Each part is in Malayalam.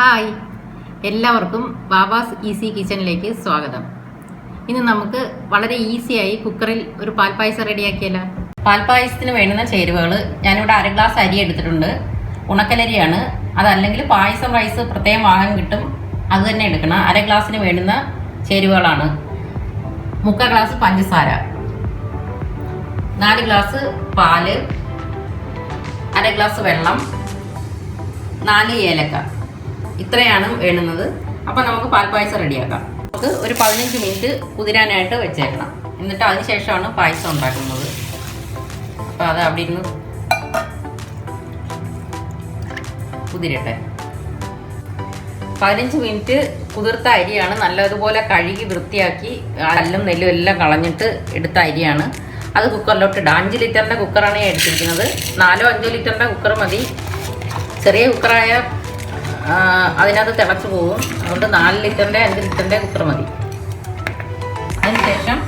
ഹായ്, എല്ലാവർക്കും ബാബാസ് ഈസി കിച്ചണിലേക്ക് സ്വാഗതം. ഇന്ന് നമുക്ക് വളരെ ഈസിയായി കുക്കറിൽ ഒരു പാൽപ്പായസം റെഡിയാക്കിയല്ലോ. പാൽപ്പായസത്തിന് വേണ്ടുന്ന ചേരുവകൾ ഞാനിവിടെ 1/2 ഗ്ലാസ് അരി എടുത്തിട്ടുണ്ട്. ഉണക്കലരിയാണ്. അതല്ലെങ്കിൽ പായസം റൈസ് പ്രത്യേകം വാങ്ങാൻ കിട്ടും, അത് തന്നെ എടുക്കണം. 1/2 ഗ്ലാസ്സിന് വേണ്ടുന്ന ചേരുവകളാണ്: 3/4 ഗ്ലാസ് പഞ്ചസാര, 4 ഗ്ലാസ് പാല്, 1/2 ഗ്ലാസ് വെള്ളം, 4 ഏലക്ക. ഇത്രയാണ് വേണ്ടുന്നത്. അപ്പം നമുക്ക് പാൽപ്പായസം റെഡിയാക്കാം. നമുക്ക് ഒരു 15 മിനിറ്റ് കുതിരാനായിട്ട് വെച്ചേക്കണം. എന്നിട്ട് അതിന് ശേഷമാണ് പായസം ഉണ്ടാക്കുന്നത്. അപ്പോൾ അത് അവിടെ ഇരുന്ന് കുതിരട്ടെ. 15 മിനിറ്റ് കുതിർത്ത അരിയാണ്. നല്ലതുപോലെ കഴുകി വൃത്തിയാക്കി അല്ലും നെല്ലും എല്ലാം കളഞ്ഞിട്ട് എടുത്ത അരിയാണ്. അത് കുക്കറിലോട്ട് ഇടാം. 5 ലിറ്ററിൻ്റെ കുക്കറാണ് ഞാൻ എടുത്തിരിക്കുന്നത്. 4-5 ലിറ്ററിൻ്റെ കുക്കർ മതി. ചെറിയ കുക്കറായ അതിനകത്ത് തിളച്ച് പോകും. അതുകൊണ്ട് 4 ലിറ്ററിൻ്റെ 5 ലിറ്ററിൻ്റെ കുക്കർ മതി. അതിനുശേഷം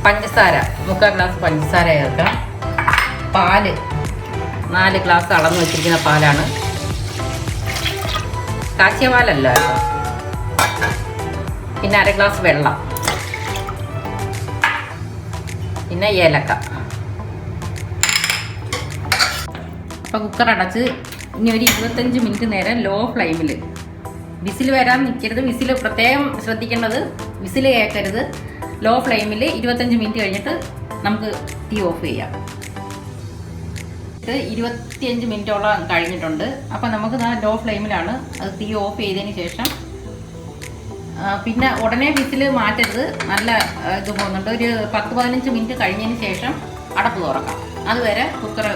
പഞ്ചസാര 3/4 ഗ്ലാസ് പഞ്ചസാര ചേർക്കാം. പാല് 4 ഗ്ലാസ് അളന്ന് വെച്ചിരിക്കുന്ന പാലാണ്, കാച്ചിയ പാലല്ല. പിന്നെ 1/2 ഗ്ലാസ് വെള്ളം, പിന്നെ ഏലക്ക. അപ്പോൾ കുക്കർ അടച്ച് ഇനി ഒരു 25 മിനിറ്റ് നേരം ലോ ഫ്ലെയിമിൽ, വിസിൽ വരാൻ നിൽക്കരുത്. വിസിൽ പ്രത്യേകം ശ്രദ്ധിക്കേണ്ടത്, വിസിൽ കേൾക്കരുത്. ലോ ഫ്ലെയിമിൽ 25 മിനിറ്റ് കഴിഞ്ഞിട്ട് നമുക്ക് തീ ഓഫ് ചെയ്യാം. ഇത് 25 മിനിറ്റോളം കഴിഞ്ഞിട്ടുണ്ട്. അപ്പം നമുക്ക് ലോ ഫ്ലെയിമിലാണ് അത് തീ ഓഫ് ചെയ്തതിന് ശേഷം. പിന്നെ ഉടനെ വിസിൽ മാറ്റരുത്, നല്ല ഇത് പോകുന്നുണ്ട്. ഒരു 10-15 മിനിറ്റ് കഴിഞ്ഞതിന് ശേഷം അടപ്പ് തുറക്കാം. അതുവരെ കുക്കർ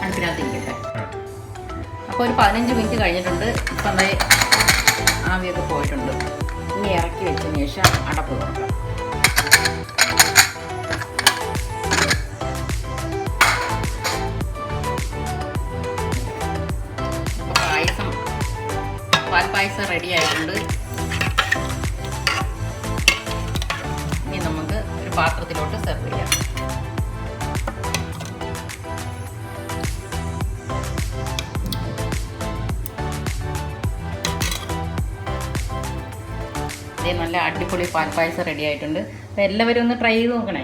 അടുപ്പിനകത്തിരിക്കട്ടെ. അപ്പോൾ ഒരു 15 മിനിറ്റ് കഴിഞ്ഞിട്ടുണ്ട്. ഇപ്പം എന്താ ആവിയൊക്കെ പോയിട്ടുണ്ട്. ഇനി ഇറക്കി വെച്ചതിന് ശേഷം അടപ്പ് തുറക്കാം. പാൽപ്പായസം റെഡി ആയിട്ടുണ്ട്. ഇനി നമുക്ക് ഒരു പാത്രത്തിലോട്ട് സെർവ് ചെയ്യാം. നല്ല അടിപൊളി പാൽപ്പായസം റെഡി ആയിട്ടുണ്ട്. അപ്പോൾ എല്ലാവരും ഒന്ന് ട്രൈ ചെയ്ത് നോക്കണേ.